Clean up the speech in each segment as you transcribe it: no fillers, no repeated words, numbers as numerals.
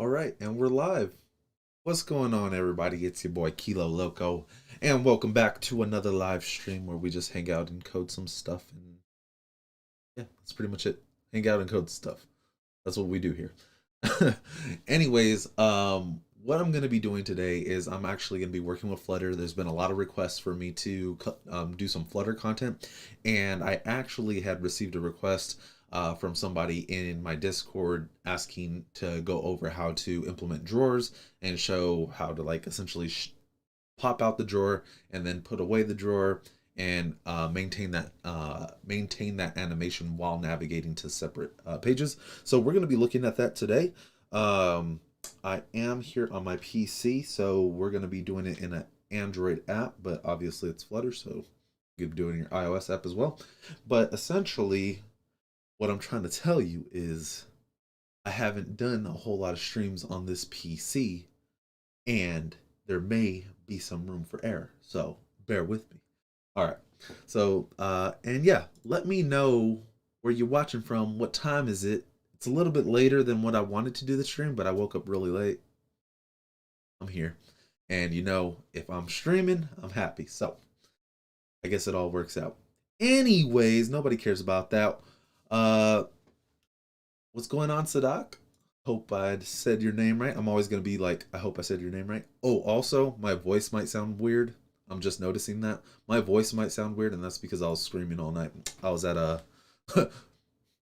All right, and we're live. What's going on, everybody? It's your boy Kilo Loco, and welcome back to another live stream where we just hang out and code some stuff. And yeah, that's pretty much it. Hang out and code stuff. That's what we do here. Anyways, what I'm going to be doing today is I'm actually going to be working with Flutter. There's been a lot of requests for me to do some Flutter content, and I actually had received a request from somebody in my Discord asking to go over how to implement drawers and show how to like essentially pop out the drawer and then put away the drawer and maintain that animation while navigating to separate pages. So we're going to be looking at that today. I am here on my PC, so we're going to be doing it in an Android app, but obviously it's Flutter, so you could do it in your iOS app as well. But essentially, what I'm trying to tell you is I haven't done a whole lot of streams on this PC, and there may be some room for error. So bear with me. All right. So, and yeah, let me know where you're watching from. What time is it? It's a little bit later than what I wanted to do the stream, but I woke up really late. I'm here. And if I'm streaming, I'm happy. So I guess it all works out. Anyways, nobody cares about that. Uh, what's going on, Sadak? Hope I said your name right. I'm always going to be like, I hope I said your name right. Oh, also, my voice might sound weird. I'm just noticing that. My voice might sound weird, and that's because I was screaming all night. I was at a.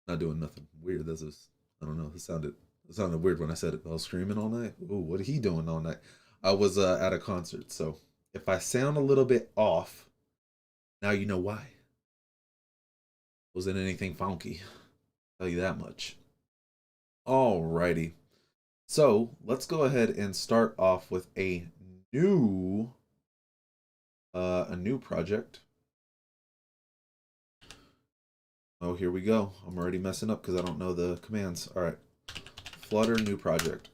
Not doing nothing weird. This is. I don't know. It sounded weird when I said it. I was screaming all night. Ooh, what are he doing all night? I was at a concert, so if I sound a little bit off, now you know why. Wasn't anything funky. I'll tell you that much. Alrighty. So let's go ahead and start off with new a new project. Oh, here we go. I'm already messing up because I don't know the commands. All right, Flutter new project,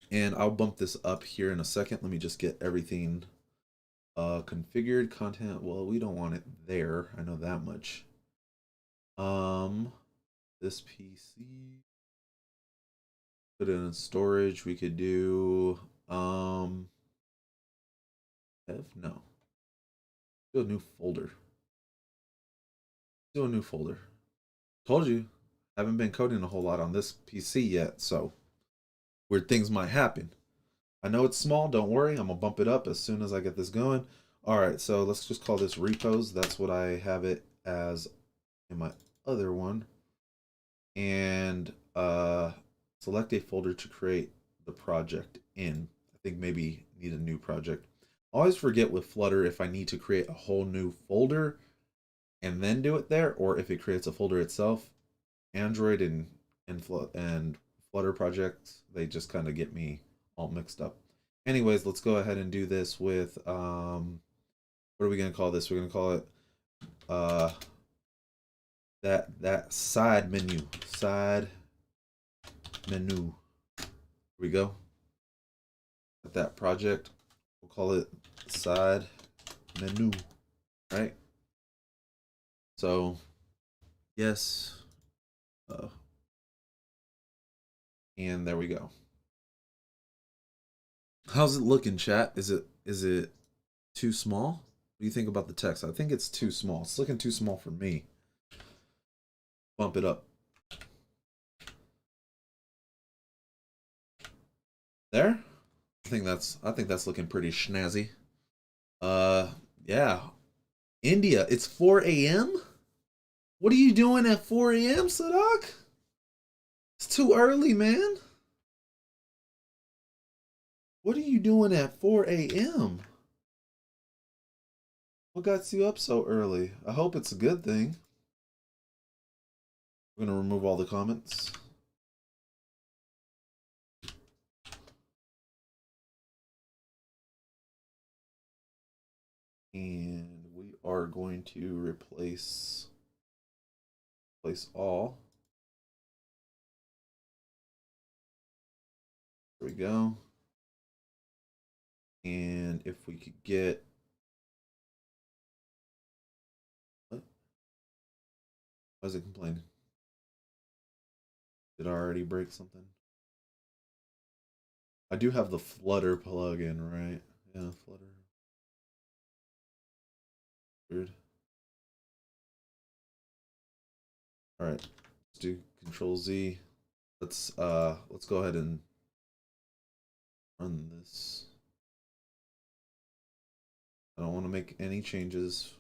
and I'll bump this up here in a second. Let me just get everything configured. Content. Well, we don't want it there. I know that much. This PC. Put it in storage. We could do no. Do a new folder. Do a new folder. Told you, haven't been coding a whole lot on this PC yet, so weird things might happen. I know it's small, don't worry, I'm gonna bump it up as soon as I get this going. All right, so let's just call this repos. That's what I have it as in my other one. And select a folder to create the project in. I think maybe need a new project. I always forget with Flutter if I need to create a whole new folder and then do it there, or if it creates a folder itself. Android and Flutter projects, they just kind of get me all mixed up. Anyways, let's go ahead and do this with what are we gonna call this? We're gonna call it uh that side menu. Side menu. Here we go. At that project, we'll call it side menu. Right? So yes. And there we go. How's it looking, chat? Is it too small? What do you think about the text? I think it's too small. It's looking too small for me. Bump it up. There? I think that's looking pretty snazzy. Yeah. India, it's 4 a.m.? What are you doing at 4 a.m., Sadak? It's too early, man. What are you doing at 4 a.m.? What got you up so early? I hope it's a good thing. We're gonna remove all the comments. And we are going to replace all. There we go. And if we could get what? Why is it complaining? Did I already break something? I do have the Flutter plugin, right? Yeah, Flutter. Weird. All right, let's do Control Z. Let's go ahead and run this. I don't want to make any changes.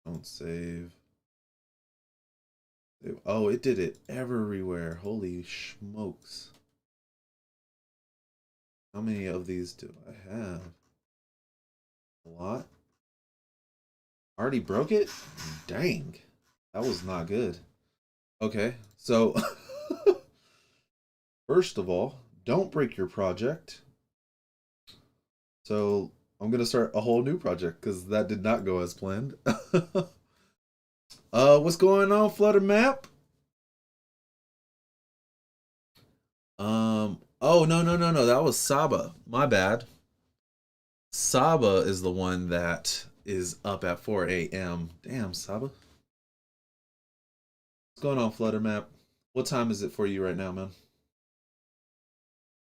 Don't save. Oh, it did it everywhere. Holy smokes. How many of these do I have? A lot? Already broke it? Dang. That was not good. Okay, so first of all, don't break your project. So I'm gonna start a whole new project because that did not go as planned. What's going on, Flutter Map? Oh, no, that was Saba. My bad. Saba is the one that is up at 4 a.m. Damn, Saba. What's going on, Flutter Map? What time is it for you right now, man?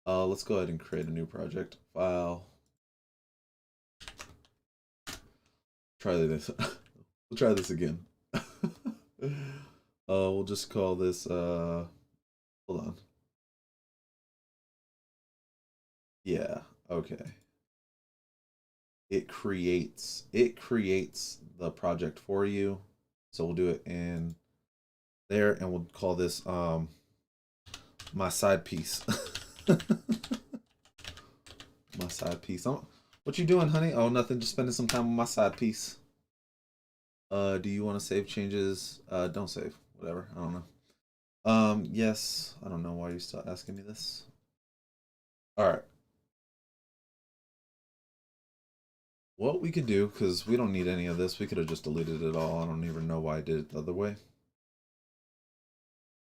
Let's go ahead and create a new project. File. Try this. We'll try this again. We'll just call this, hold on. Yeah, okay. It creates the project for you. So we'll do it in there and we'll call this my side piece. My side piece. What you doing, honey? Oh, nothing, just spending some time on my side piece. Do you want to save changes? Don't save. Whatever. I don't know. Yes. I don't know why you're still asking me this. All right. What we could do, because we don't need any of this, we could have just deleted it all. I don't even know why I did it the other way.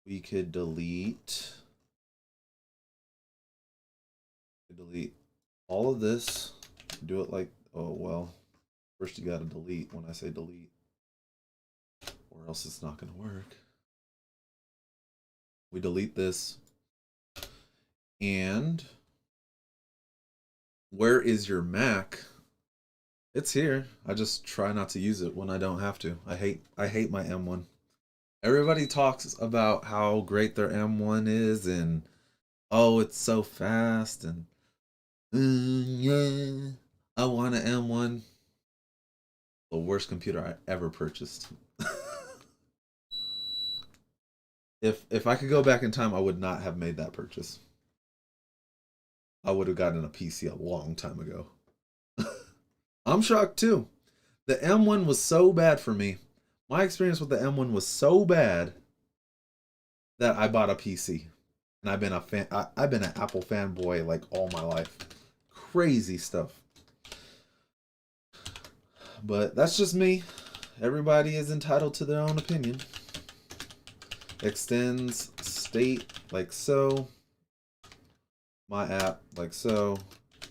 We could delete all of this. Do it like, oh, well, first you got to delete when I say delete, or else it's not going to work. We delete this. And where is your Mac? It's here. I just try not to use it when I don't have to. I hate my M1. Everybody talks about how great their M1 is and oh, it's so fast and yeah, I want an M1. The worst computer I ever purchased. If I could go back in time, I would not have made that purchase. I would have gotten a PC a long time ago. I'm shocked too. The M1 was so bad for me. My experience with the M1 was so bad that I bought a PC. And I've been a fan. I've been an Apple fanboy like all my life. Crazy stuff. But that's just me. Everybody is entitled to their own opinion. Extends state like so. My app like so.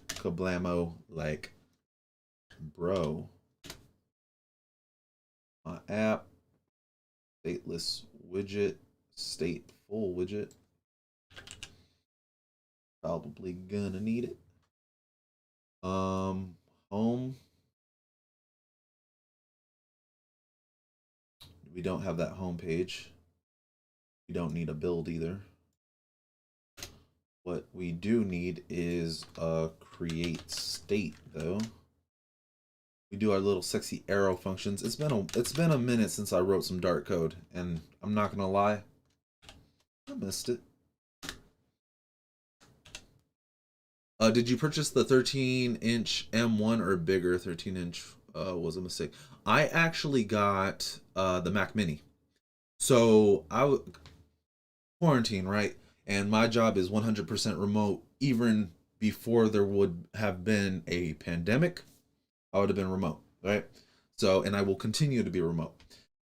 Kablamo like bro. My app stateless widget stateful widget. Probably gonna need it. Home. We don't have that home page. We don't need a build either. What we do need is a create state though. We do our little sexy arrow functions. It's been a minute since I wrote some Dart code, and I'm not gonna lie, I missed it. Did you purchase the 13-inch M1 or bigger? 13-inch was a mistake. I actually got the Mac Mini. So quarantine, right? And my job is 100% remote. Even before there would have been a pandemic, I would have been remote, right? So, and I will continue to be remote.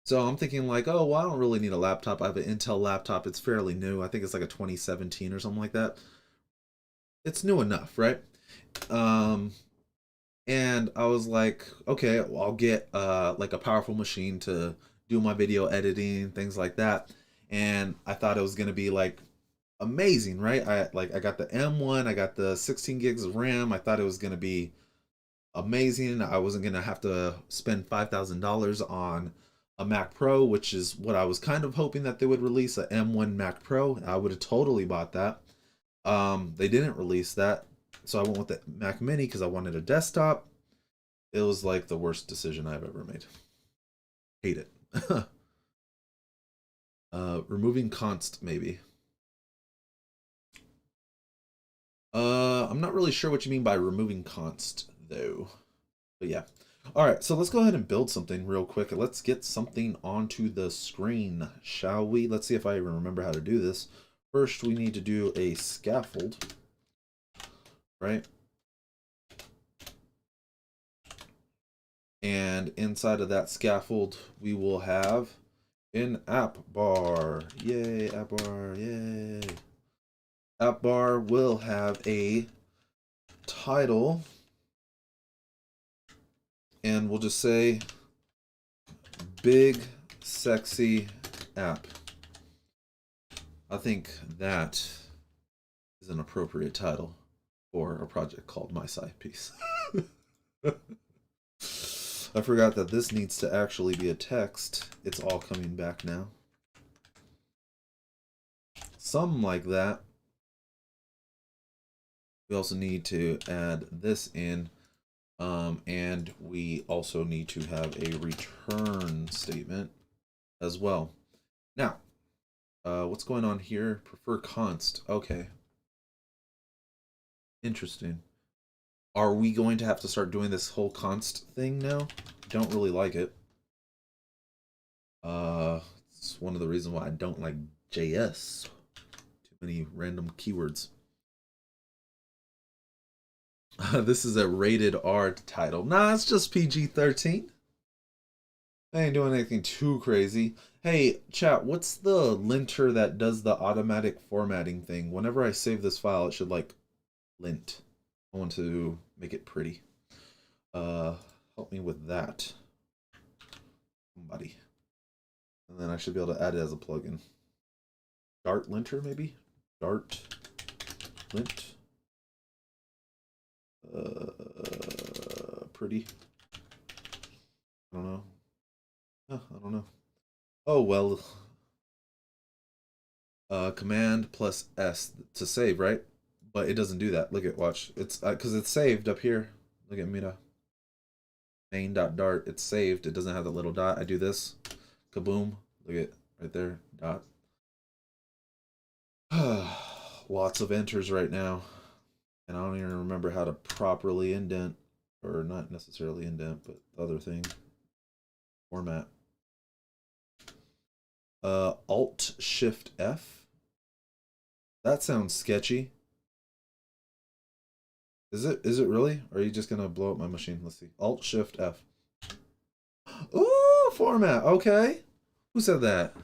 So I'm thinking like, oh, well, I don't really need a laptop. I have an Intel laptop. It's fairly new. I think it's like a 2017 or something like that. It's new enough, right? And I was like, okay, well, I'll get like a powerful machine to do my video editing, things like that. And I thought it was gonna be like amazing, right? I got the M1, I got the 16 gigs of RAM. I thought it was gonna be amazing. I wasn't gonna have to spend $5,000 on a Mac Pro, which is what I was kind of hoping that they would release, a M1 Mac Pro. I would have totally bought that. They didn't release that, so I went with the Mac Mini because I wanted a desktop. It was like the worst decision I've ever made. Hate it. Removing const maybe. I'm not really sure what you mean by removing const though. But yeah. All right, so let's go ahead and build something real quick. Let's get something onto the screen, shall we? Let's see if I even remember how to do this. First, we need to do a scaffold, right? And inside of that scaffold, we will have an app bar. Yay, app bar, yay. App bar will have a title, and we'll just say big sexy app. I think that is an appropriate title for a project called My Side Piece. I forgot that this needs to actually be a text. It's all coming back now. Something like that. We also need to add this in, and we also need to have a return statement as well. Now, what's going on here? Prefer const. Okay. Interesting. Are we going to have to start doing this whole const thing now? Don't really like it. It's one of the reasons why I don't like JS. Too many random keywords. This is a rated R title. Nah, it's just PG-13. I ain't doing anything too crazy. Hey, chat, what's the linter that does the automatic formatting thing? Whenever I save this file, it should like lint. I want to make it pretty. Help me with that. Somebody. And then I should be able to add it as a plugin. Dart linter, maybe? Dart lint. Pretty. I don't know. I don't know. Oh, well. Command plus S to save, right? But it doesn't do that. Look at, watch. It's because it's saved up here. Look at Meta. Main.dart. It's saved. It doesn't have the little dot. I do this. Kaboom. Look at right there. Dot. Lots of enters right now. And I don't even remember how to properly indent. Or not necessarily indent, but the other thing. Format. Alt Shift F. That sounds sketchy. Is it really? Or are you just gonna blow up my machine? Let's see. Alt Shift F. Ooh, format. Okay. Who said that?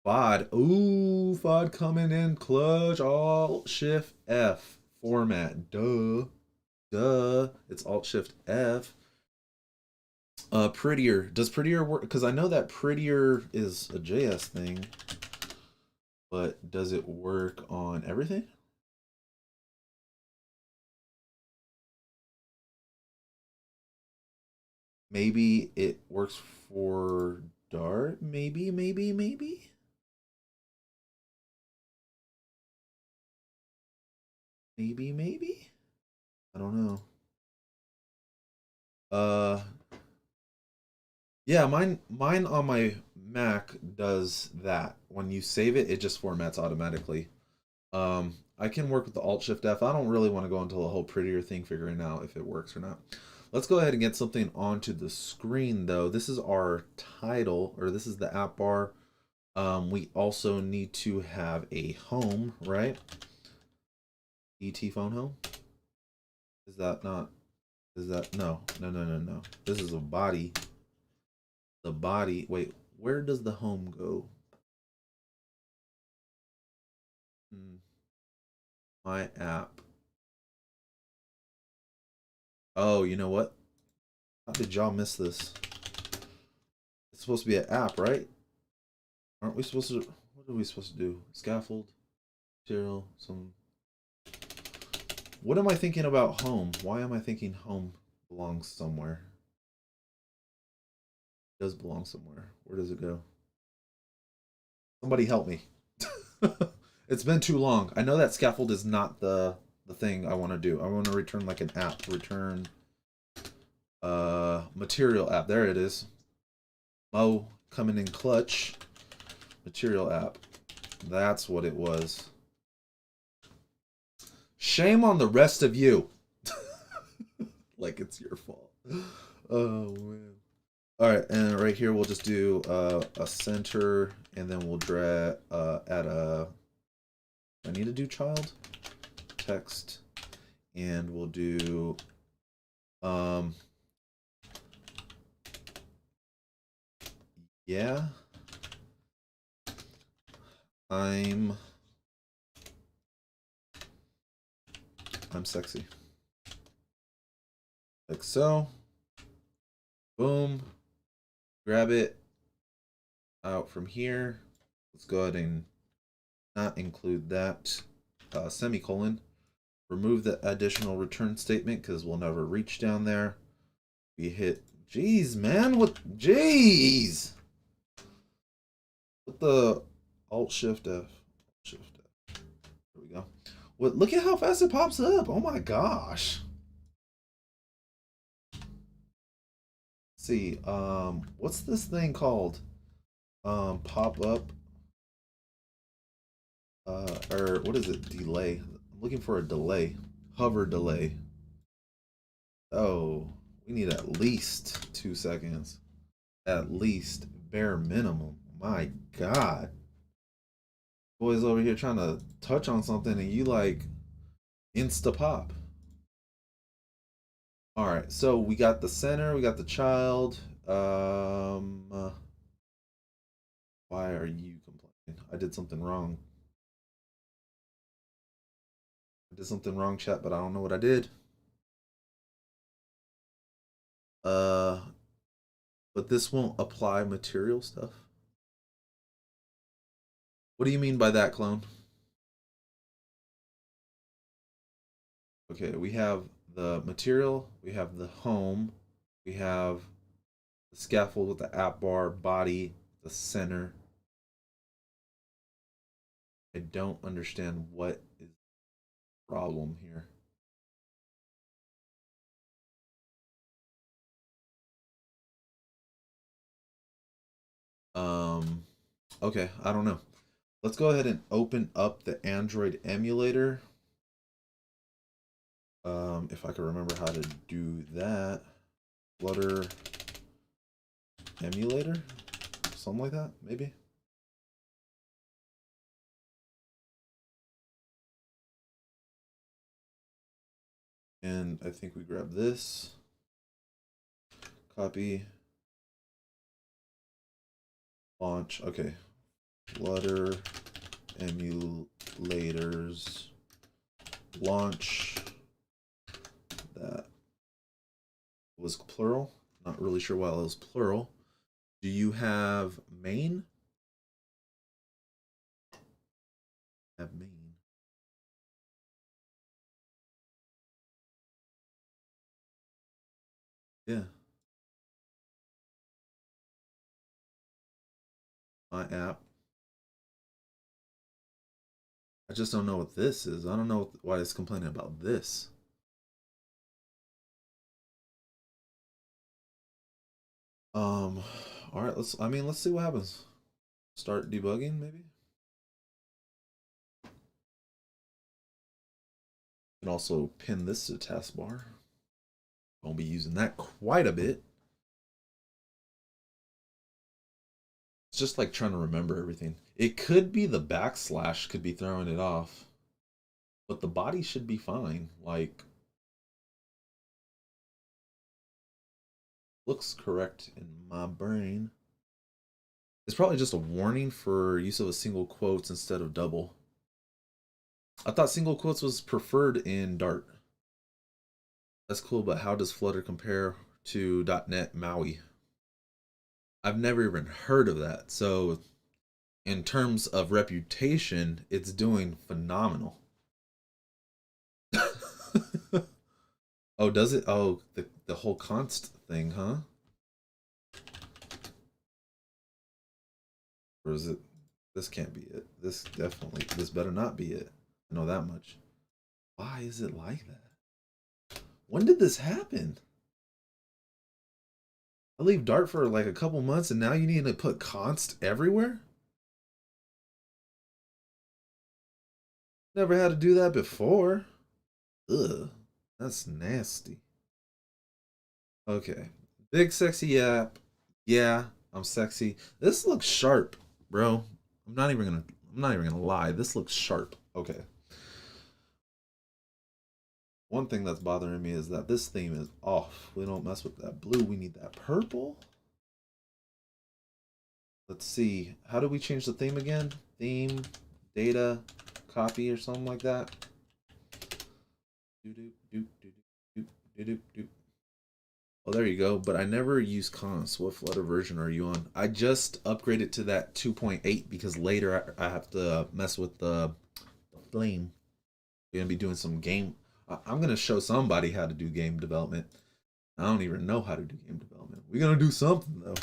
FOD. Ooh, FOD coming in clutch. Alt Shift F. Format. Duh. Duh. It's Alt Shift F. Prettier. Does prettier work? Because I know that prettier is a JS thing. But does it work on everything? Maybe it works for Dart. Maybe. Maybe. I don't know. Yeah, mine on my Mac does that. When you save it, it just formats automatically. I can work with the Alt Shift F. I don't really want to go into the whole prettier thing figuring out if it works or not. Let's go ahead and get something onto the screen though. This is our title, or this is the app bar. We also need to have a home, right? ET phone home. Is that not? Is that no? This is a body. The body. Wait, where does the home go? My app. Oh, you know what? How did y'all miss this? It's supposed to be an app, right? Aren't we supposed to? What are we supposed to do? Scaffold. Material, some. What am I thinking about home? Why am I thinking home belongs somewhere? It does belong somewhere. Where does it go? Somebody help me. It's been too long. I know that scaffold is not the thing I want to do. I want to return like an app. Return material app. There it is. Mo coming in clutch. Material app. That's what it was. Shame on the rest of you. Like it's your fault. Oh man. All right, and right here we'll just do a center, and then we'll drag add a. I need to do child text, and we'll do yeah, I'm sexy, like so. Boom. Grab it out from here. Let's go ahead and not include that semicolon. Remove the additional return statement because we'll never reach down there. We hit, jeez, man, what, jeez. With the Alt Shift F, Shift F. There we go. What? Look at how fast it pops up. Oh my gosh. Let's see, what's this thing called? Pop up. Or what is it? Delay. I'm looking for a delay. Hover delay. Oh, we need at least 2 seconds. At least, bare minimum. My God. Boys over here trying to touch on something and you like insta pop. All right, so we got the center, we got the child. Why are you complaining? I did something wrong. I did something wrong, chat, but I don't know what I did. Uh, but this won't apply material stuff. What do you mean by that, clone? Okay, we have the material, we have the home, we have the scaffold with the app bar, body, the center. I don't understand what is the problem here. Okay, I don't know. Let's go ahead and open up the Android emulator. If I can remember how to do that. Flutter emulator? Something like that, maybe? And I think we grab this. Copy. Launch. Okay. Flutter emulators. Launch. That was plural. Not really sure why it was plural. Do you have main? Have main. Yeah. My app. I just don't know what this is. I don't know why it's complaining about this. All right, let's see what happens. Start debugging, maybe? You can also pin this to the taskbar. Won't be using that quite a bit. It's just like trying to remember everything. It could be the backslash could be throwing it off. But the body should be fine. Like, looks correct in my brain. It's probably just a warning for use of a single quotes instead of double. I thought single quotes was preferred in Dart. That's cool, but how does Flutter compare to .NET MAUI? I've never even heard of that. So in terms of reputation, it's doing phenomenal. Oh, does it? Oh, the whole const thing, huh? Or is it? This can't be it. This definitely. This better not be it. I know that much. Why is it like that? When did this happen? I leave Dart for like a couple months, and now you need to put const everywhere. Never had to do that before. Ugh, that's nasty. Okay, big sexy app. Yeah, I'm sexy. This looks sharp, bro. I'm not even gonna. I'm not even gonna lie. This looks sharp. Okay. One thing that's bothering me is that this theme is off. We don't mess with that blue. We need that purple. Let's see. How do we change the theme again? Theme, data, copy, or something like that. Oh, there you go. But I never use const. What Flutter version are you on? I just upgraded to that 2.8 because later I have to mess with the flame. We're gonna be doing some game. I'm gonna show somebody how to do game development. I don't even know how to do game development. We're gonna do something though.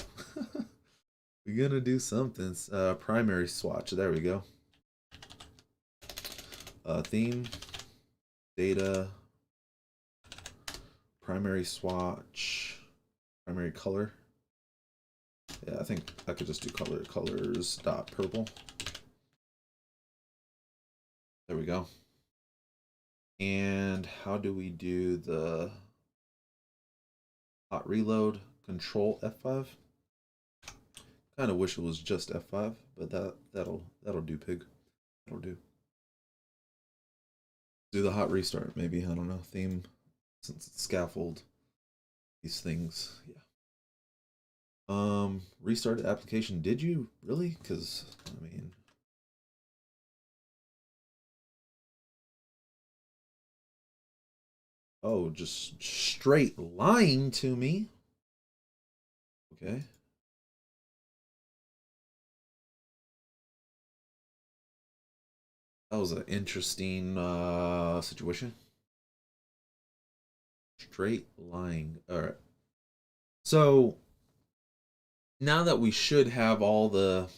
We're gonna do something. Primary swatch. There we go. Theme, data, primary swatch, primary color. Yeah, I think I could just do colors dot purple. There we go. And how do we do the hot reload? Control F5. Kind of wish it was just F5, but that'll do, pig. That'll do. Do the hot restart, maybe. I don't know. Theme, since it's scaffold. These things, yeah. Restart the application. Did you really? Because I mean, oh, just straight lying to me. Okay. That was an interesting situation. Straight lying. All right. So now that we should have all the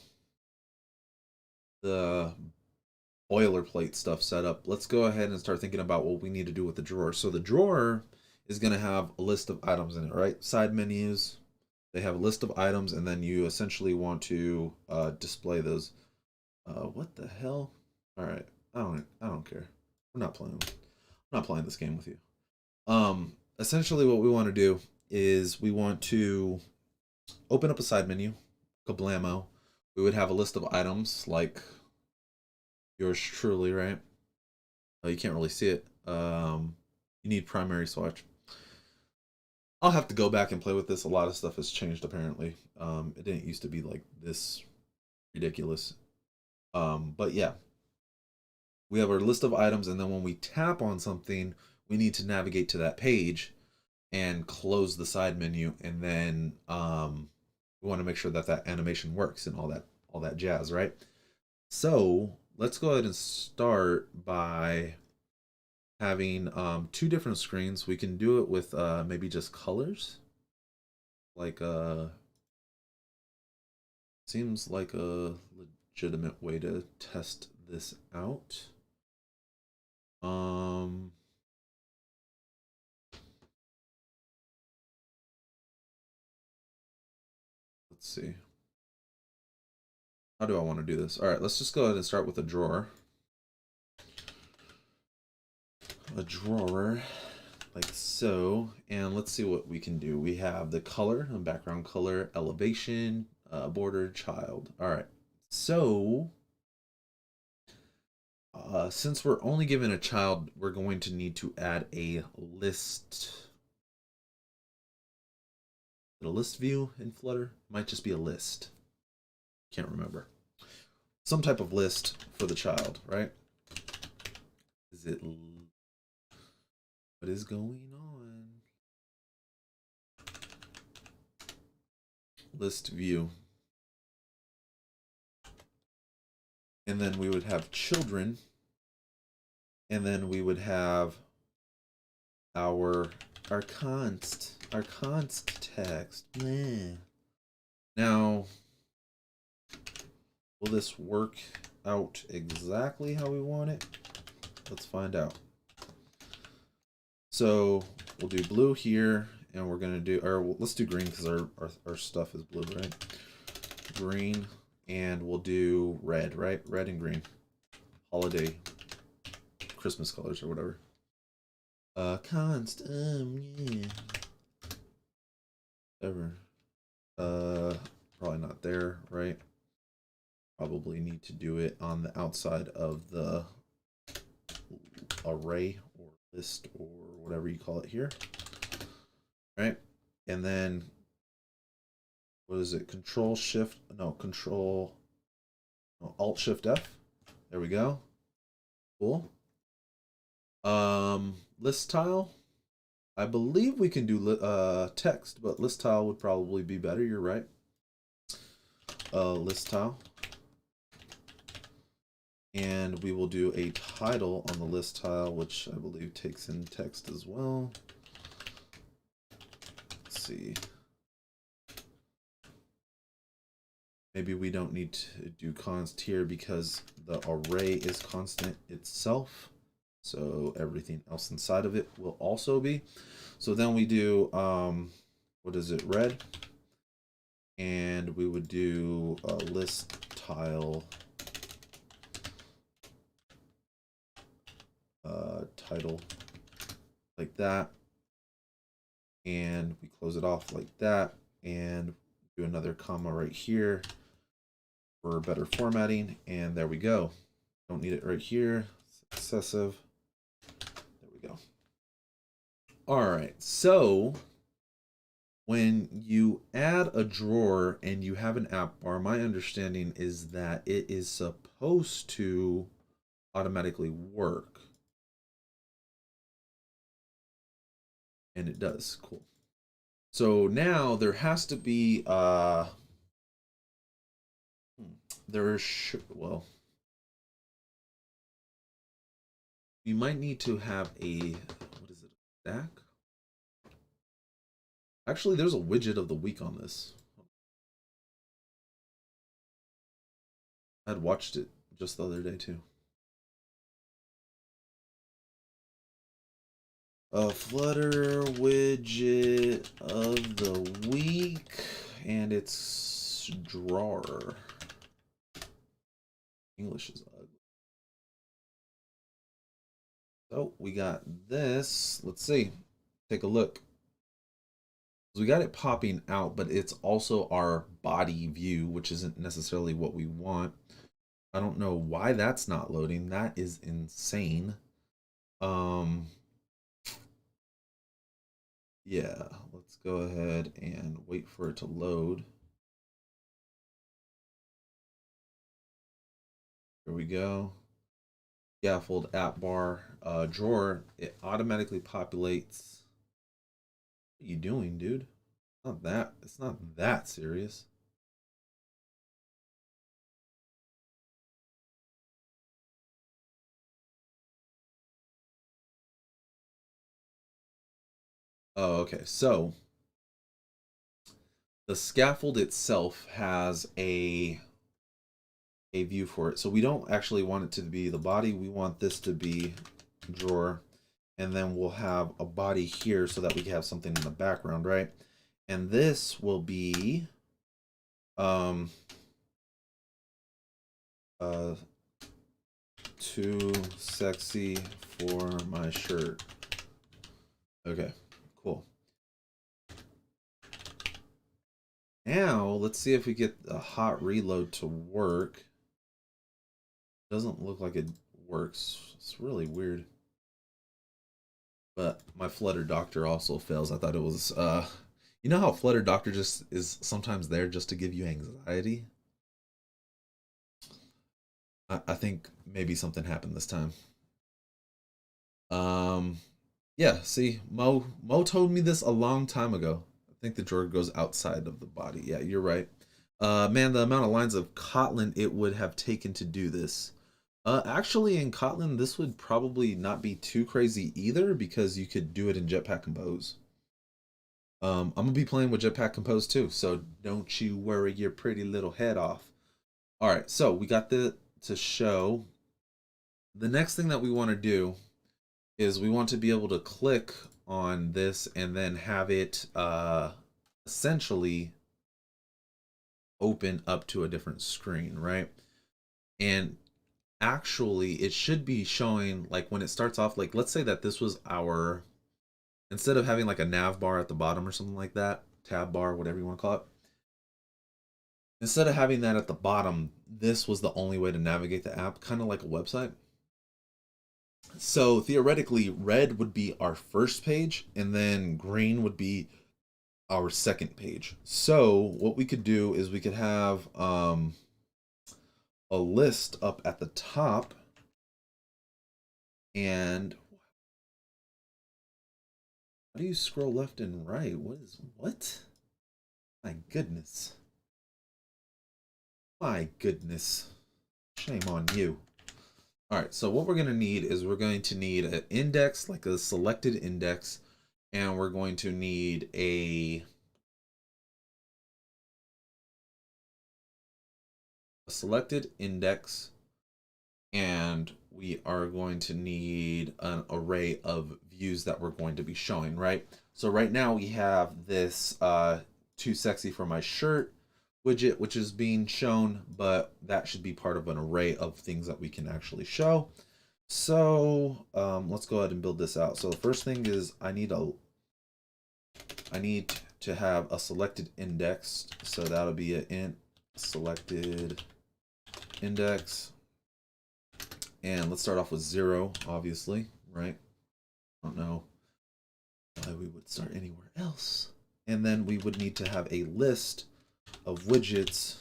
boilerplate stuff set up, let's go ahead and start thinking about what we need to do with the drawer. So the drawer is going to have a list of items in it, right? Side menus, they have a list of items, and then you essentially want to display those. What the hell? All right, I don't care. We're not playing. I'm not playing this game with you. Essentially, what we want to do is we want to open up a side menu, kablamo. We would have a list of items like yours truly, right? Oh, you can't really see it. You need primary swatch. I'll have to go back and play with this. A lot of stuff has changed apparently. It didn't used to be like this ridiculous. But yeah, we have our list of items, and then when we tap on something, we need to navigate to that page and close the side menu, and then we want to make sure that that animation works and all that jazz, right? So let's go ahead and start by having two different screens. We can do it with maybe just colors, like seems like a legitimate way to test this out. Um, let's see. How do I want to do this? All right, let's just go ahead and start with a drawer. A drawer like so, and let's see what we can do. We have the color, background color, elevation, border, child. All right, so since we're only given a child, we're going to need to add a list. A list view in Flutter might just be a list. Can't remember. Some type of list for the child, right? Is it? What is going on? List view. and then we would have children, and then we would have our const text. Meh. Now, will this work out exactly how we want it? Let's find out. So we'll do blue here, and we're gonna do, or let's do green because our stuff is blue, right? Green, and we'll do red, right? Red and green. Holiday, Christmas colors or whatever. Const, yeah. Whatever. Probably not there, right? Probably need to do it on the outside of the array or list or whatever you call it here, right? And then what is it? Alt Shift F. There we go. Cool. List tile. I believe we can do text, but list tile would probably be better. You're right. List tile. And we will do a title on the list tile, which I believe takes in text as well. Let's see. Maybe we don't need to do const here because the array is constant itself. So everything else inside of it will also be. So then we do, what is it, red? And we would do a list tile title like that. And we close it off like that. And do another comma right here for better formatting. And there we go. Don't need it right here. It's excessive. There we go. All right. So when you add a drawer and you have an app bar, my understanding is that it is supposed to automatically work. And it does. Cool. So now there has to be well, you might need to have a, what is it, stack? Actually, there's a widget of the week on this. I'd watched it just the other day too. A Flutter widget of the week, and it's drawer. English is ugly. So we got this. Let's see. Take a look. We got it popping out, but it's also our body view, which isn't necessarily what we want. I don't know why that's not loading. That is insane. Yeah, let's go ahead and wait for it to load. Here we go. Scaffold app bar drawer. It automatically populates. What are you doing, dude? It's not that serious. Oh, okay. So the scaffold itself has a view for it. So we don't actually want it to be the body. We want this to be drawer. And then we'll have a body here so that we can have something in the background, right? And this will be too sexy for my shirt. Okay, cool. Now let's see if we get the hot reload to work. Doesn't look like it works. It's really weird. But my Flutter Doctor also fails. I thought it was you know how Flutter Doctor just is sometimes there just to give you anxiety? I think maybe something happened this time. Yeah, see, Mo told me this a long time ago. I think the drawer goes outside of the body. Yeah, you're right. Man, the amount of lines of Kotlin it would have taken to do this. Actually, in Kotlin, this would probably not be too crazy either because you could do it in Jetpack Compose. I'm gonna be playing with Jetpack Compose too, so don't you worry your pretty little head off. All right, so we got the to show. The next thing that we want to do is we want to be able to click on this and then have it essentially open up to a different screen, right? And actually it should be showing, like when it starts off, like let's say that this was our, instead of having like a nav bar at the bottom or something like that, tab bar, whatever you want to call it, instead of having that at the bottom, this was the only way to navigate the app, kind of like a website. So theoretically, red would be our first page, and then green would be our second page. So what we could do is we could have a list up at the top, and how do you scroll left and right? What? My goodness. My goodness. Shame on you. All right, so what we're going to need is we're going to need an index, like a selected index, and we're going to need a selected index, and we are going to need an array of views that we're going to be showing, right? So right now we have this too sexy for my shirt widget, which is being shown, but that should be part of an array of things that we can actually show. So let's go ahead and build this out. So the first thing is I need to have a selected index. So that'll be an int selected index. And let's start off with 0, obviously, right? I don't know why we would start anywhere else. And then we would need to have a list of widgets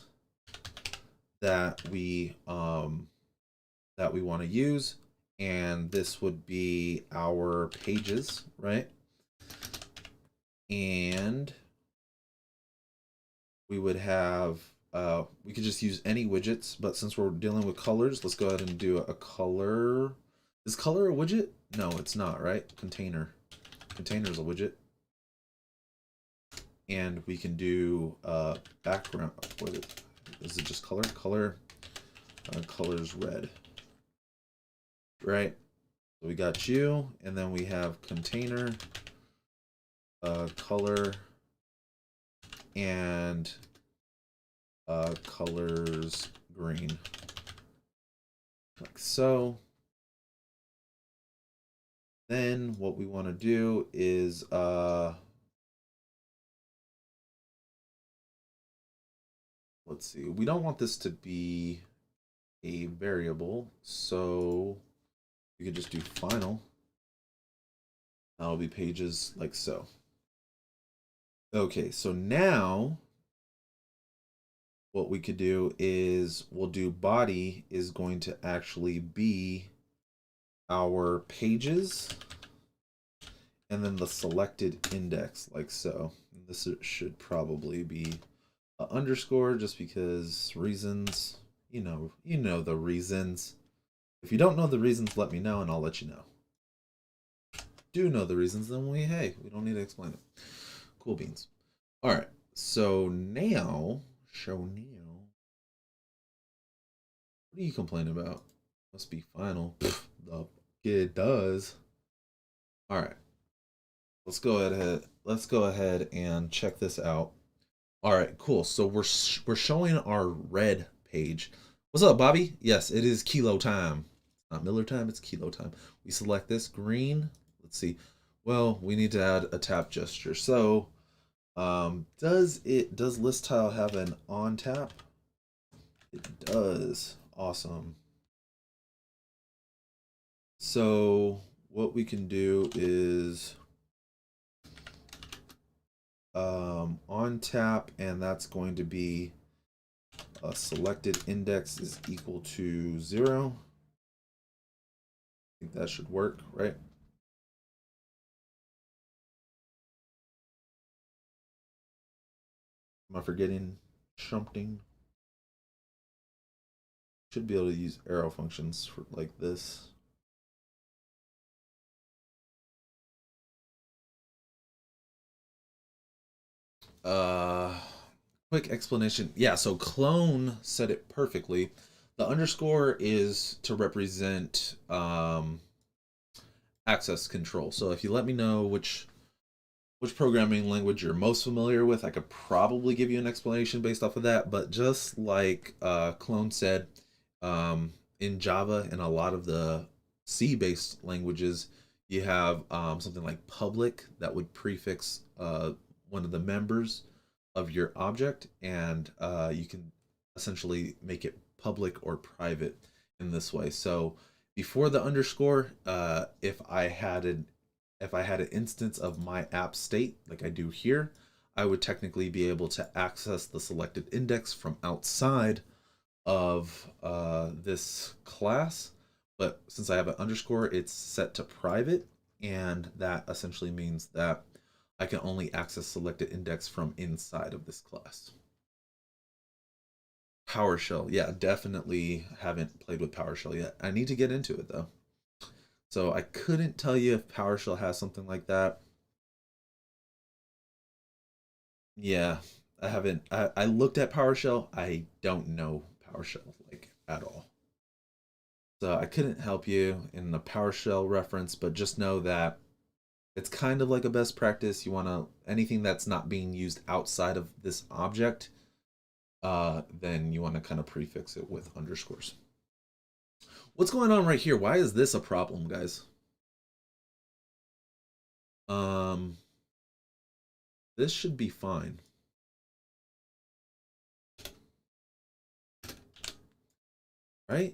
that we want to use, and this would be our pages, right? And we would have we could just use any widgets, but since we're dealing with colors, let's go ahead and do a color. Is color a widget? No, it's not, right? Container is a widget. And we can do background. What is it? Just color? Color's red, right? So we got you, and then we have container, color, and colors green, like so. Then what we want to do is let's see, we don't want this to be a variable, so we could just do final. That'll be pages like so. Okay, so now what we could do is we'll do body is going to actually be our pages, and then the selected index like so. And this should probably be an underscore just because reasons, you know the reasons. If you don't know the reasons, let me know and I'll let you know. Do know the reasons, then we don't need to explain it. Cool beans. All right, so now, what are you complaining about? Must be final. It does. All right, let's go ahead and check this out. All right, cool. So we're showing our red page. What's up, Bobby? Yes, it is kilo time. Not Miller time, it's kilo time. We select this green. Let's see. Well, we need to add a tap gesture. So does list tile have an on tap? It does. Awesome. So what we can do is on tap, and that's going to be a selected index is equal to 0. I think that should work, right? Am I forgetting something. Should be able to use arrow functions for like this. Uh, quick explanation. Yeah, so clone said it perfectly. The underscore is to represent access control. So if you let me know which programming language you're most familiar with, I could probably give you an explanation based off of that. But just like Clone said, in Java and a lot of the C-based languages, you have something like public that would prefix one of the members of your object, and you can essentially make it public or private in this way. So before the underscore, if I had an instance of my app state like I do here, I would technically be able to access the selected index from outside of this class. But since I have an underscore, it's set to private, and that essentially means that I can only access selected index from inside of this class. PowerShell, yeah, definitely haven't played with PowerShell yet. I need to get into it though. So I couldn't tell you if PowerShell has something like that. Yeah, I haven't. I looked at PowerShell. I don't know PowerShell like at all. So I couldn't help you in the PowerShell reference, but just know that it's kind of like a best practice. You want to anything that's not being used outside of this object, then you want to kind of prefix it with underscores. What's going on right here? Why is this a problem, guys? Um, this should be fine. Right?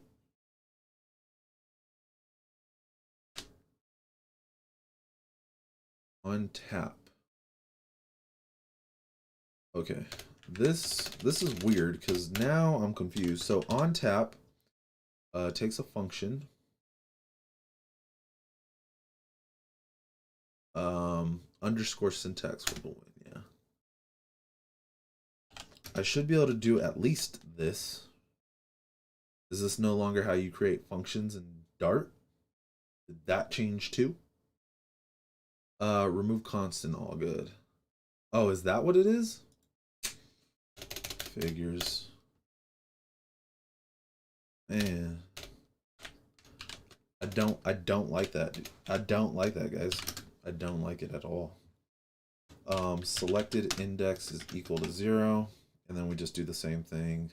On tap. Okay. This is weird because now I'm confused. So on tap takes a function. Underscore syntax for the win, yeah. I should be able to do at least this. Is this no longer how you create functions in Dart? Did that change too? Remove constant, all good. Oh, is that what it is? Figures. Man. I don't like that, dude. I don't like that, guys. I don't like it at all. Selected index is equal to 0, and then we just do the same thing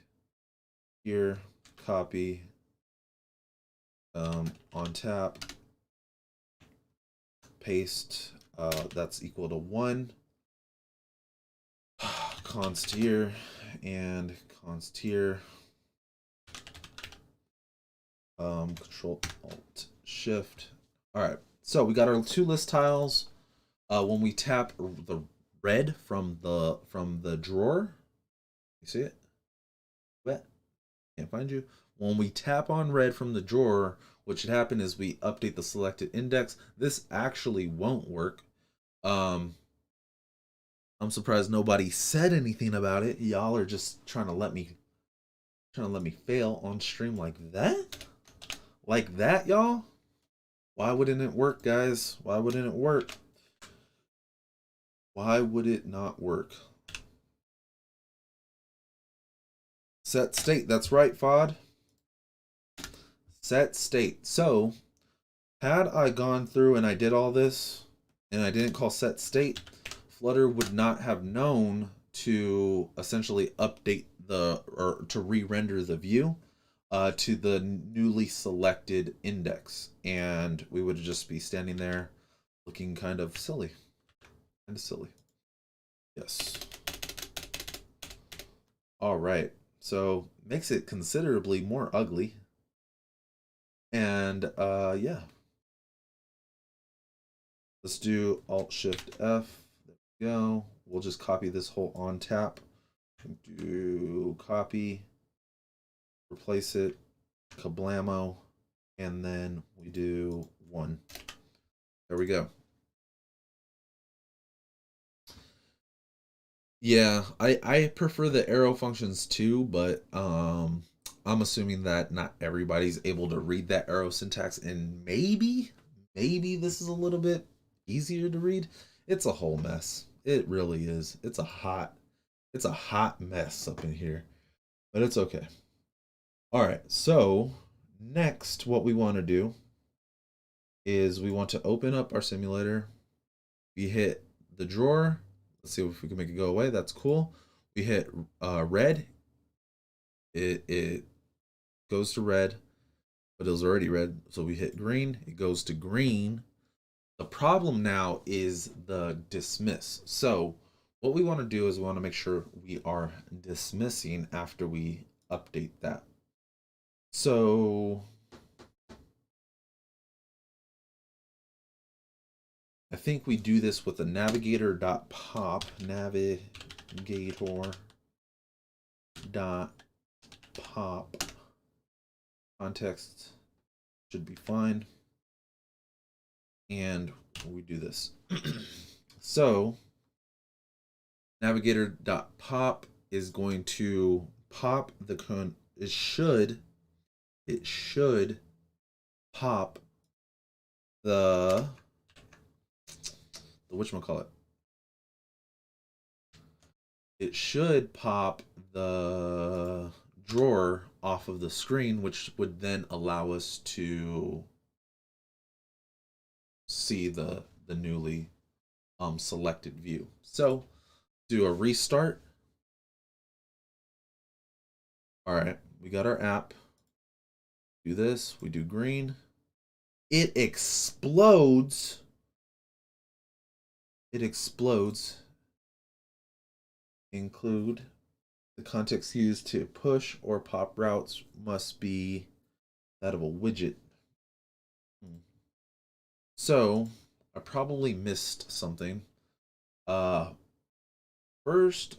here. Copy. On tap. Paste. That's equal to 1. Const here and const here. Control Alt Shift. All right, so we got our two list tiles. When we tap the red from the drawer, you see it? Wet. Can't find you. When we tap on red from the drawer, what should happen is we update the selected index. This actually won't work. I'm surprised nobody said anything about it. Y'all are just trying to let me fail on stream like that? Like that, y'all? Why wouldn't it work, guys? Why wouldn't it work? Why would it not work? Set state. That's right, FOD. Set state. So, had I gone through and I did all this and I didn't call set state, Flutter would not have known to essentially update or to re-render the view to the newly selected index, and we would just be standing there looking kind of silly. Kind of silly. Yes. All right. So makes it considerably more ugly. And yeah. Let's do Alt Shift F. There we go. We'll just copy this whole on tap. Do copy, replace it, kablamo, and then we do 1. There we go. Yeah, I prefer the arrow functions too, but I'm assuming that not everybody's able to read that arrow syntax, and maybe this is a little bit easier to read. It's a whole mess. It really is. It's a hot mess up in here, but it's okay. All right. So, next what we want to do is we want to open up our simulator. We hit the drawer. Let's see if we can make it go away. That's cool. We hit red. It goes to red, but it was already red. So we hit green. It goes to green. The problem now is the dismiss. So what we want to do is we want to make sure we are dismissing after we update that. So I think we do this with a navigator.pop, navigator.pop. Context should be fine. And we do this. So navigator.pop is going to pop the it should pop the whatchamacallit. It should pop the drawer off of the screen, which would then allow us to see the newly selected view. So do a restart. All right, we got our app. Do this, we do green. It explodes. It explodes. Include the context used to push or pop routes must be that of a widget. So I probably missed something. First,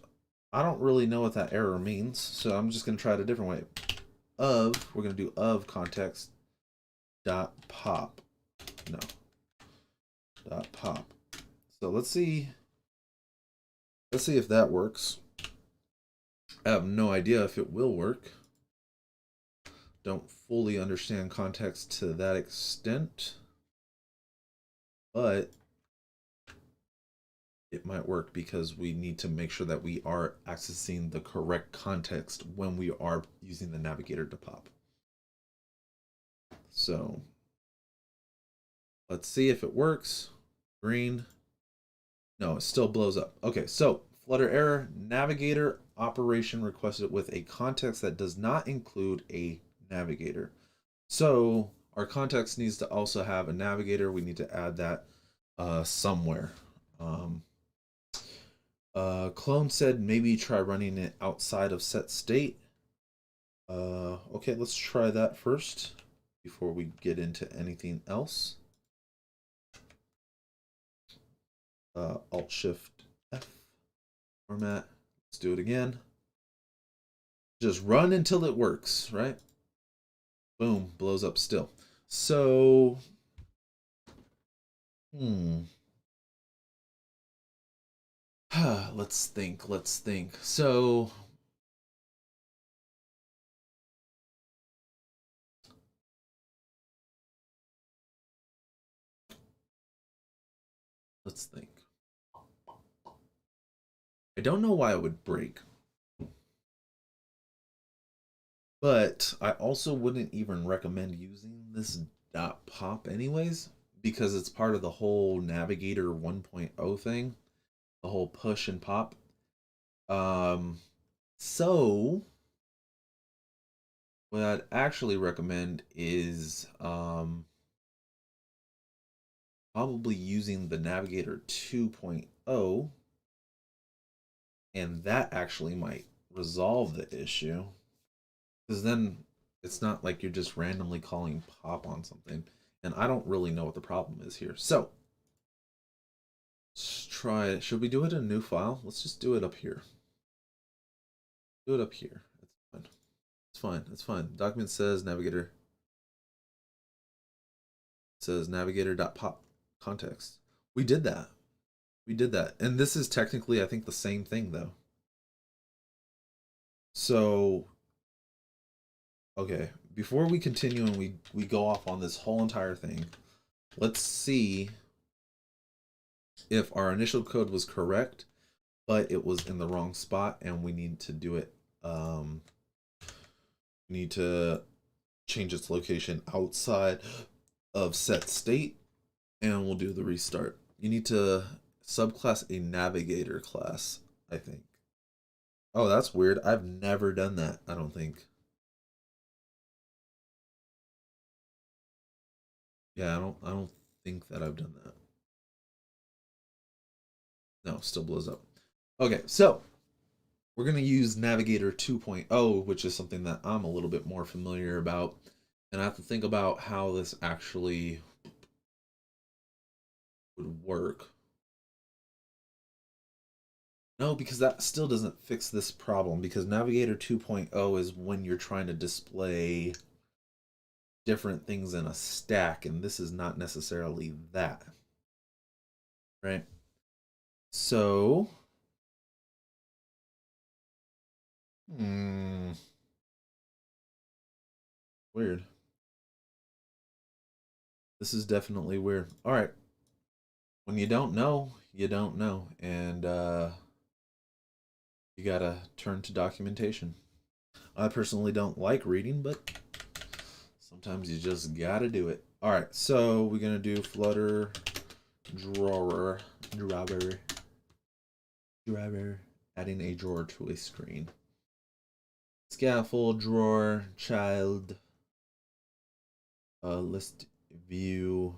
I don't really know what that error means, so I'm just gonna try it a different way. We're gonna do of context dot pop. No. Dot pop. So let's see if that works. I have no idea if it will work. Don't fully understand context to that extent, but it might work because we need to make sure that we are accessing the correct context when we are using the navigator to pop. So let's see if it works. Green. No, it still blows up. Okay, so Flutter error, navigator operation requested with a context that does not include a navigator. So our context needs to also have a navigator. We need to add that somewhere. Clone said maybe try running it outside of set state. Okay, let's try that first before we get into anything else. Alt Shift F format. Let's do it again. Just run until it works, right? Boom, blows up still. So, let's think. So, let's think. I don't know why it would break. But I also wouldn't even recommend using this .pop anyways because it's part of the whole Navigator 1.0 thing, the whole push and pop. So what I'd actually recommend is probably using the Navigator 2.0, and that actually might resolve the issue. Because then it's not like you're just randomly calling pop on something. And I don't really know what the problem is here. So let's try it. Should we do it in a new file? Let's just do it up here. Do it up here. It's fine. It's fine. It's fine. Document says navigator. It says navigator.pop context. We did that. We did that. And this is technically, I think, the same thing, though. So, okay, before we continue and we go off on this whole entire thing, let's see if our initial code was correct, but it was in the wrong spot, and we need to do it. We need to change its location outside of set state, and we'll do the restart. You need to subclass a navigator class, I think. Oh, that's weird. I've never done that, I don't think. Yeah, I don't think that I've done that. No, still blows up. Okay, so we're going to use Navigator 2.0, which is something that I'm a little bit more familiar about. And I have to think about how this actually would work. No, because that still doesn't fix this problem, because Navigator 2.0 is when you're trying to display different things in a stack, and this is not necessarily that. Right? So, weird. This is definitely weird. All right. When you don't know, you don't know. And you gotta turn to documentation. I personally don't like reading, but sometimes you just gotta do it. All right, so we're gonna do Flutter drawer, adding a drawer to a screen. Scaffold, drawer, child, list view,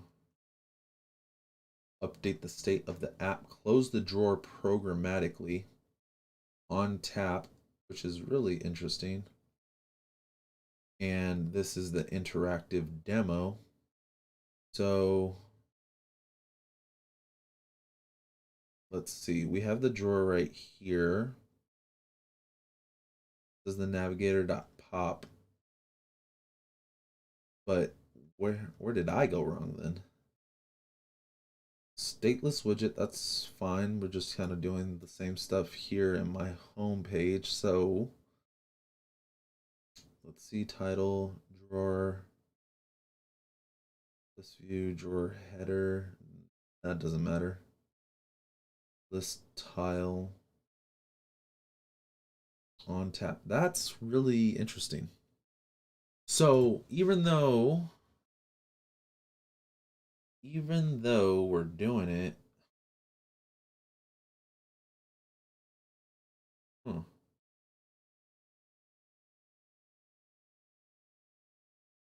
update the state of the app, close the drawer programmatically, on tap, which is really interesting. And this is the interactive demo. So let's see, we have the drawer right here. This is the navigator.pop. But where did I go wrong then? Stateless widget, that's fine. We're just kind of doing the same stuff here in my home page. So let's see, title, drawer, list view, drawer header. That doesn't matter. List tile on tap. That's really interesting. So even though we're doing it, huh,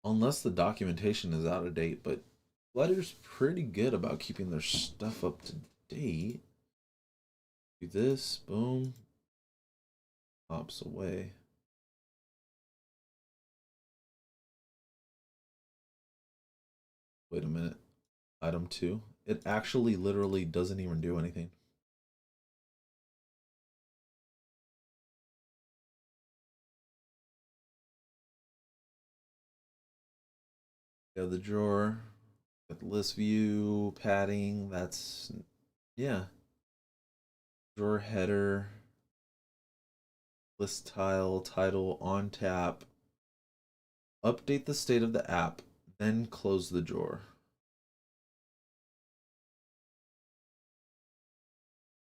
unless the documentation is out of date, but Flutter's pretty good about keeping their stuff up to date. Do this, boom, pops away. Wait a minute. Item 2. It actually literally doesn't even do anything. Yeah, the drawer, got the list view, padding, that's, yeah. Drawer header, list tile, title, on tap. Update the state of the app, then close the drawer.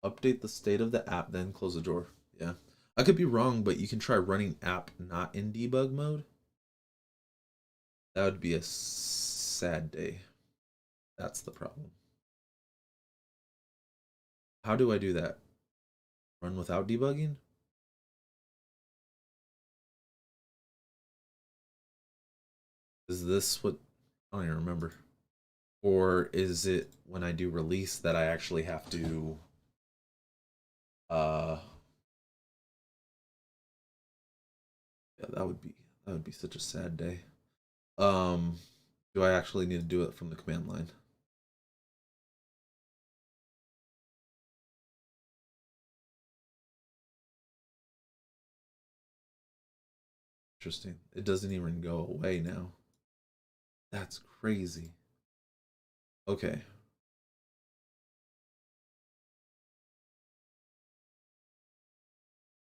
Update the state of the app, then close the drawer. Yeah. I could be wrong, but you can try running app not in debug mode. That would be a sad day. That's the problem. How do I do that? Run without debugging? Is this what? I don't even remember. Or is it when I do release that I actually have to uh yeah, that would be such a sad day. Um do I actually need to do it from the command line? Interesting. It doesn't even go away now. That's crazy. Okay.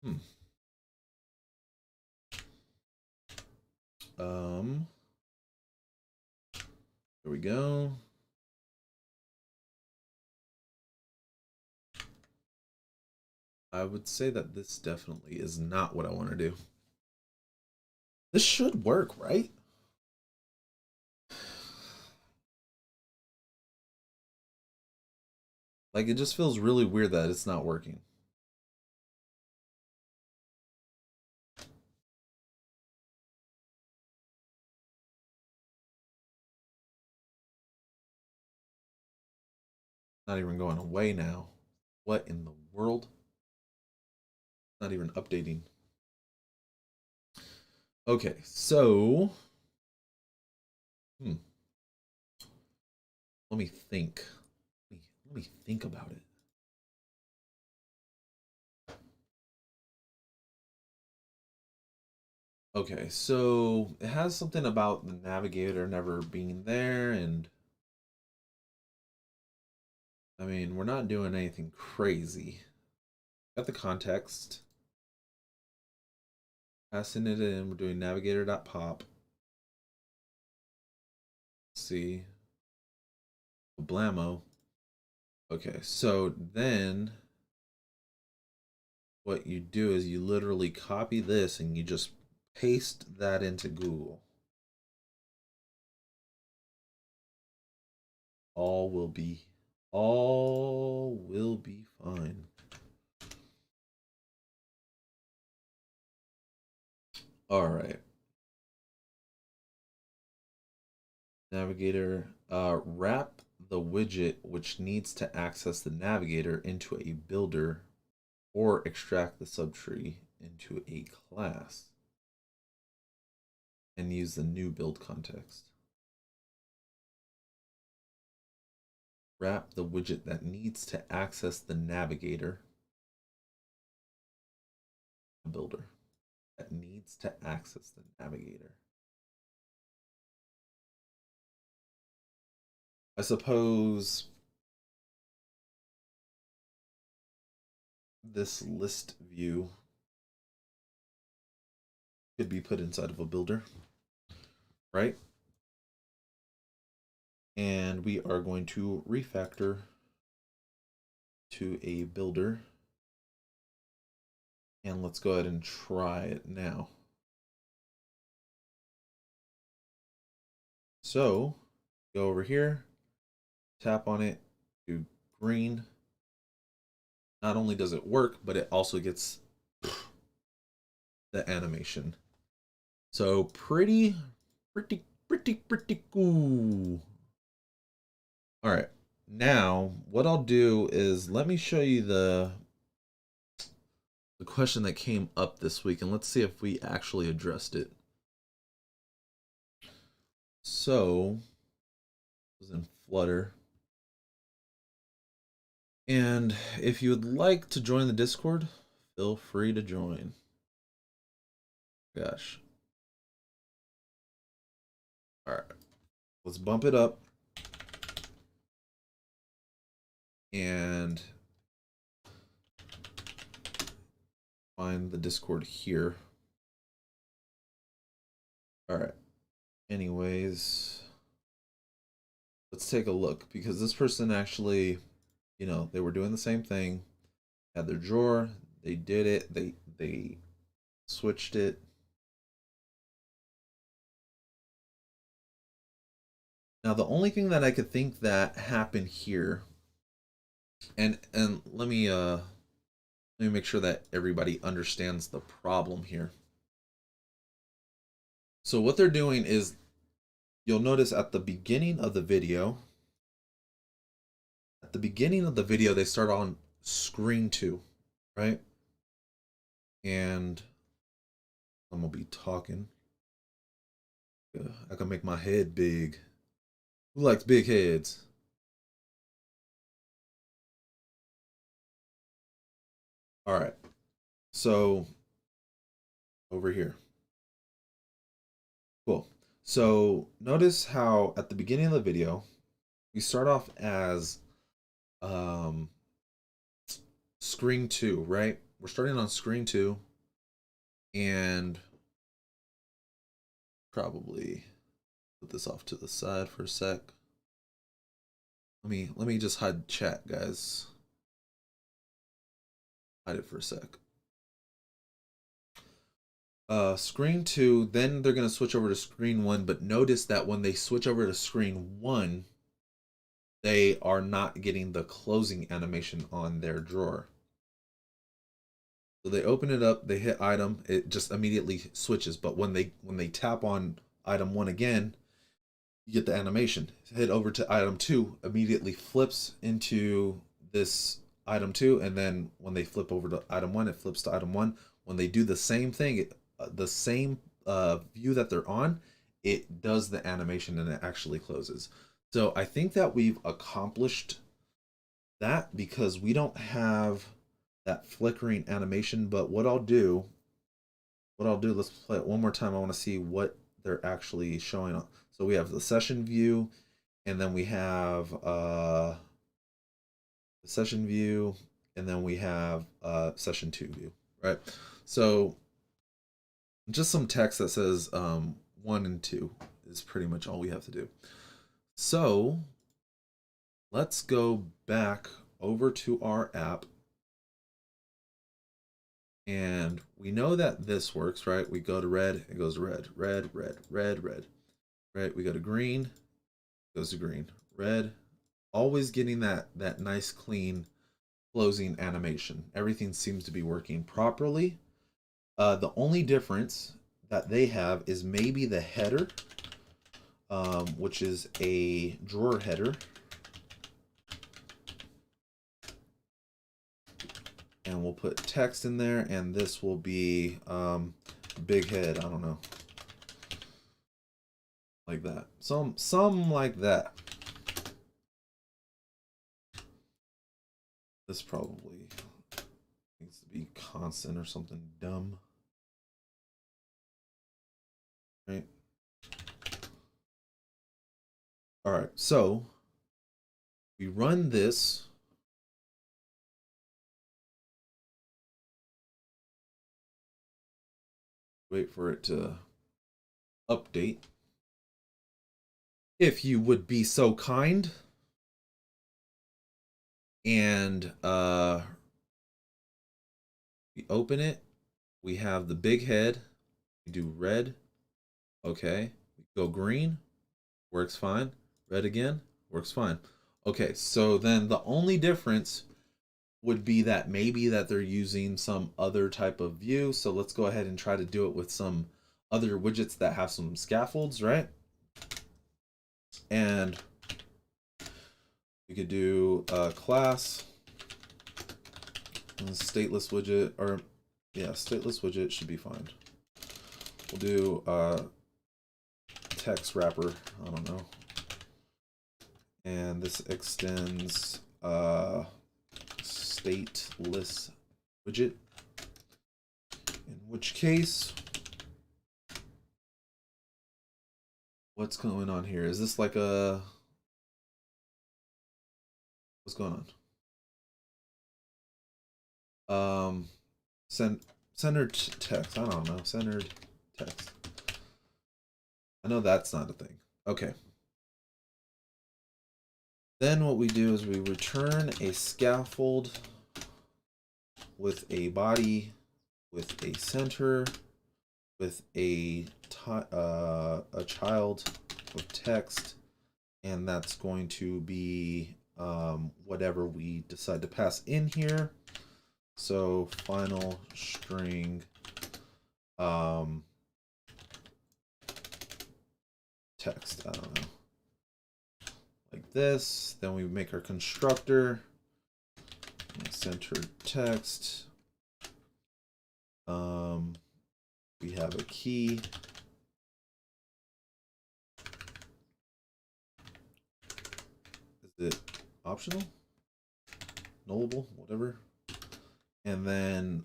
Hmm. There we go. I would say that this definitely is not what I want to do. This should work, right? Like, it just feels really weird that it's not working. Not even going away now. What in the world? Not even updating. Okay, so let me think. Let me think about it. Okay, so it has something about the navigator never being there, and I mean, we're not doing anything crazy. Got the context. Passing it in, we're doing navigator.pop. See. Blammo. Okay, so then what you do is you literally copy this and you just paste that into Google. All will be fine. All right. Navigator, wrap the widget which needs to access the navigator into a builder or extract the subtree into a class and use the new build context. Wrap the widget that needs to access the navigator builder that needs to access the navigator. I suppose this list view could be put inside of a builder, right? And we are going to refactor to a builder. And let's go ahead and try it now. So go over here, tap on it, do green. Not only does it work, but it also gets the animation. So pretty cool. All right. Now, what I'll do is let me show you the question that came up this week, and let's see if we actually addressed it. So, it was in Flutter. And if you would like to join the Discord, feel free to join. Gosh. All right. Let's bump it up. And find the Discord here. All right. Anyways, let's take a look because this person actually, you know, they were doing the same thing. Had their drawer, they did it, they switched it. Now the only thing that I could think that happened here, and let me make sure that everybody understands the problem here. So what they're doing is, you'll notice at the beginning of the video, they start on screen 2, right? And I'm gonna be talking. I can make my head big. Who likes big heads? All right. So over here. Cool. So notice how at the beginning of the video, we start off as screen 2, right? we're starting on screen 2, and probably put this off to the side for a sec. Let me just hide chat, guys. Hide it for a sec. Screen 2, then they're going to switch over to screen 1, but notice that when they switch over to screen 1, they are not getting the closing animation on their drawer. So they open it up, they hit item, it just immediately switches, but when they tap on item 1 again, you get the animation. Hit over to item 2, immediately flips into this item 2, and then when they flip over to item 1, it flips to item 1. When they do the same thing, the same view that they're on, it does the animation and it actually closes. So I think that we've accomplished that because we don't have that flickering animation. But what I'll do, let's play it one more time. I want to see what they're actually showing on. So we have the session view, and then we have the session view, and then we have session 2 view, right? So just some text that says 1 and 2 is pretty much all we have to do. So let's go back over to our app. And we know that this works, right? We go to red, it goes red, red, red, red, red. Right? We go to green, it goes to green, red. Always getting that nice clean closing animation. Everything seems to be working properly. The only difference that they have is maybe the header, which is a drawer header. And we'll put text in there, and this will be big head. I don't know, like that. Some like that. This probably needs to be constant or something dumb, right? All right, so we run this. Wait for it to update. If you would be so kind. And we open it. We have the big head. We do red. Okay. We go green. Works fine. Red again. Works fine. Okay, so then the only difference would be that maybe that they're using some other type of view. So let's go ahead and try to do it with some other widgets that have some scaffolds, right? And we could do a class, and stateless widget, or yeah, stateless widget should be fine. We'll do text wrapper, I don't know. And this extends stateless widget, in which case, what's going on here? Is this like a, what's going on? Centered text, I don't know, centered text. I know that's not a thing. Okay. Then what we do is we return a scaffold with a body, with a center, with a child with text, and that's going to be whatever we decide to pass in here. So final string text, I don't know, like this. Then we make our constructor, centered text. We have a key. Is it optional? Nullable? Whatever. And then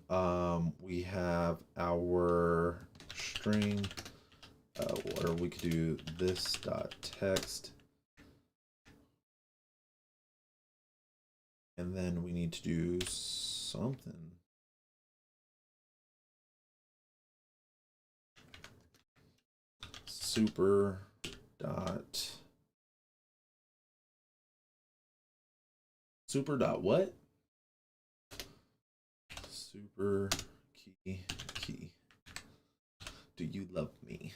we have our string, or we could do this dot text. And then we need to do something. super dot what? Super key. Do you love me?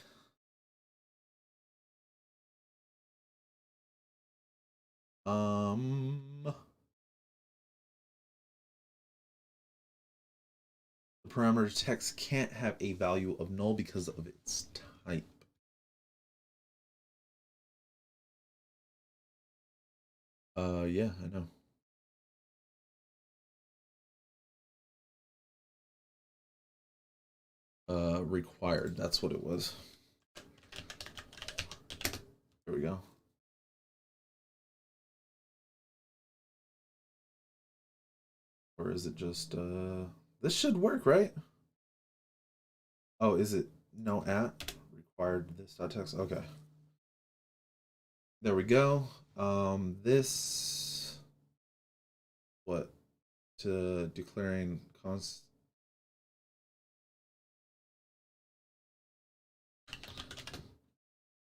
The parameter text can't have a value of null because of its type. Yeah, I know. Required, that's what it was. There we go. Or is it just, this should work, right? Oh, is it no at? Required this dot text, okay. There we go. This, what? To declaring const.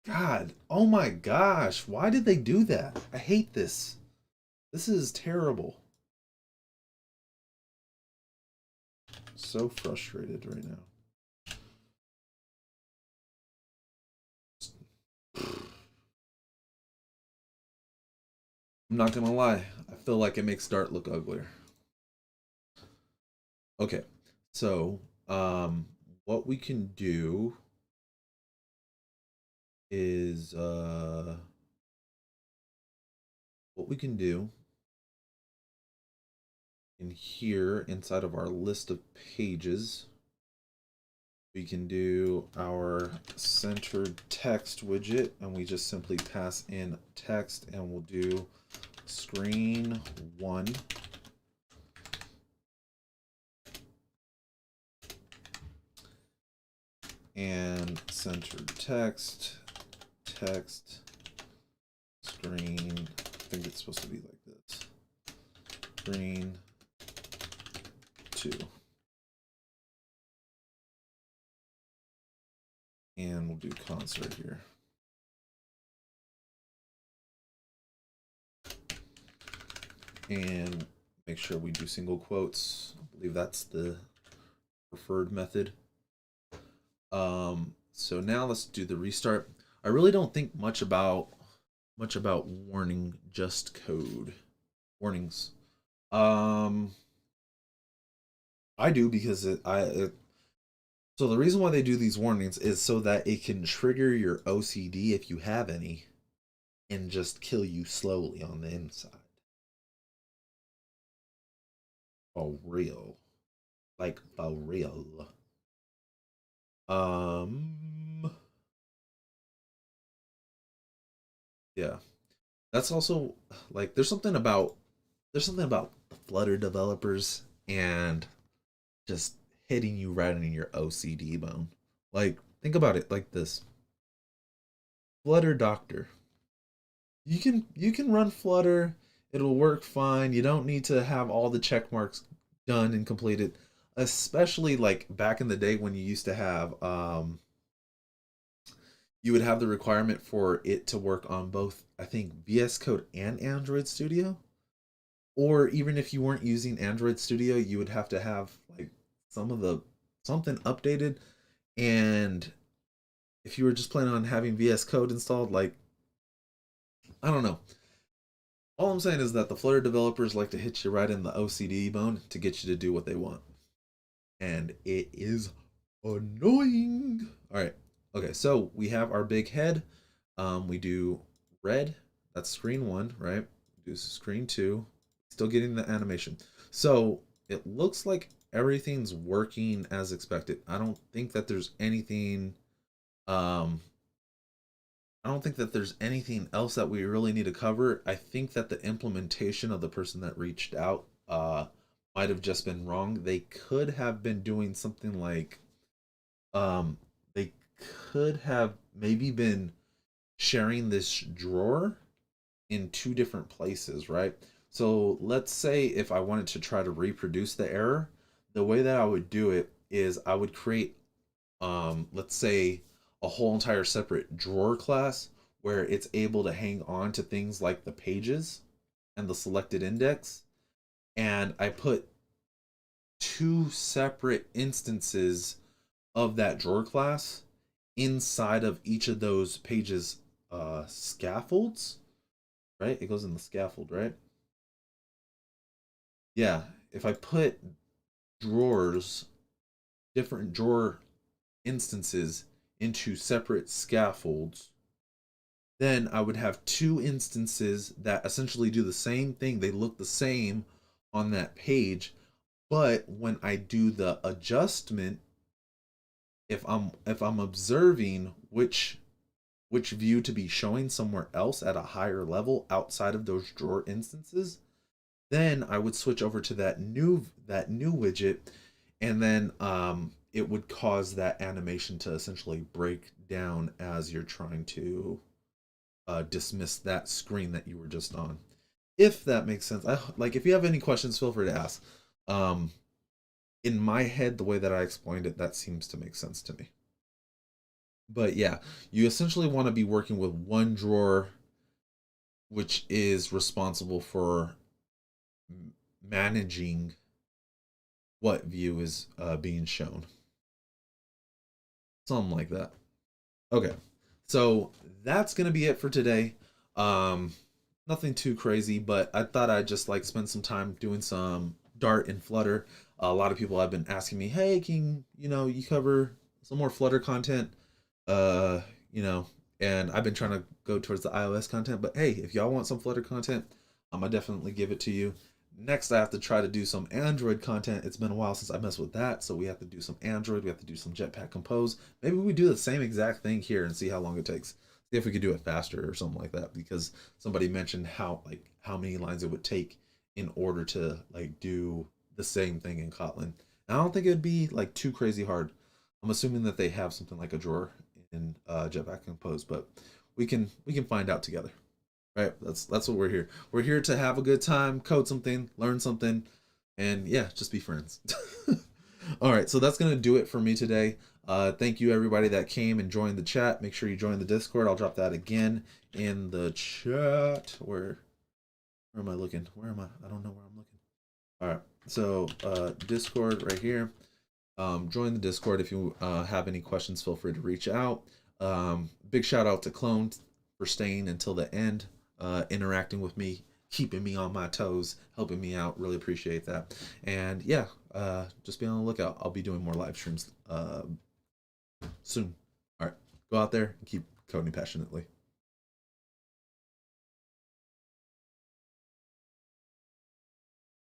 God, oh my gosh, why did they do that? I hate this. This is terrible. So frustrated right now. I'm not gonna lie, I feel like it makes Dart look uglier. Okay, so what we can do is what we can do in here inside of our list of pages, we can do our centered text widget, and we just simply pass in text, and we'll do screen 1. And centered text, screen, I think it's supposed to be like this, screen 2. And we'll do consort here. And make sure we do single quotes. I believe that's the preferred method. So now let's do the restart. I really don't think much about warning just code warnings. I do because so the reason why they do these warnings is so that it can trigger your OCD if you have any and just kill you slowly on the inside. For real. Like for real. Yeah. That's also like there's something about the Flutter developers and just hitting you right in your OCD bone. Like think about it like this. Flutter Doctor. You can run Flutter. It'll work fine. You don't need to have all the check marks done and completed. Especially like back in the day when you used to have you would have the requirement for it to work on both, I think, VS Code and Android Studio. Or even if you weren't using Android Studio, you would have to have like something updated. And if you were just planning on having VS Code installed, like I don't know. All I'm saying is that the Flutter developers like to hit you right in the OCD bone to get you to do what they want. And it is annoying. All right. Okay, so we have our big head. We do red. That's screen 1, right? Do screen 2. Still getting the animation. So it looks like everything's working as expected. I don't think that there's anything I don't think that there's anything else that we really need to cover. I think that the implementation of the person that reached out might have just been wrong. They could have been doing something like they could have maybe been sharing this drawer in 2 different places, right? So let's say if I wanted to try to reproduce the error, the way that I would do it is I would create let's say a whole entire separate drawer class where it's able to hang on to things like the pages and the selected index. And I put two separate instances of that drawer class inside of each of those pages scaffolds, right? It goes in the scaffold, right? Yeah, if I put drawers, different drawer instances into separate scaffolds, then I would have two instances that essentially do the same thing. They look the same on that page, but when I do the adjustment, if I'm observing which view to be showing somewhere else at a higher level outside of those drawer instances, then I would switch over to that new widget, and then it would cause that animation to essentially break down as you're trying to dismiss that screen that you were just on. If that makes sense. Like, if you have any questions, feel free to ask. Um, in my head, the way that I explained it, that seems to make sense to me. But yeah, you essentially want to be working with one drawer, which is responsible for managing what view is being shown. Something like that. Okay, so that's gonna be it for today. Um, Nothing too crazy, but I thought I'd just like spend some time doing some Dart and Flutter. A lot of people have been asking me, "Hey, can you cover some more Flutter content?" Uh, you know, and I've been trying to go towards the iOS content, but hey, if y'all want some Flutter content, I'm gonna definitely give it to you. Next, I have to try to do some Android content. It's been a while since I messed with that, so we have to do some Android. We have to do some Jetpack Compose. Maybe we do the same exact thing here and see how long it takes. See if we could do it faster or something like that. Because somebody mentioned how many lines it would take in order to like do the same thing in Kotlin. And I don't think it'd be like too crazy hard. I'm assuming that they have something like a drawer in Jetpack Compose, but we can find out together. Right? That's what we're here. We're here to have a good time, code something, learn something, and yeah, just be friends. All right, so that's gonna do it for me today. Thank you everybody that came and joined the chat. Make sure you join the Discord. I'll drop that again in the chat. Where am I looking? Where am I? I don't know where I'm looking. All right, so Discord right here. Join the Discord if you have any questions. Feel free to reach out. Big shout out to Clone for staying until the end, interacting with me, keeping me on my toes, helping me out. Really appreciate that. And yeah, just be on the lookout. I'll be doing more live streams soon. All right, go out there and keep coding passionately.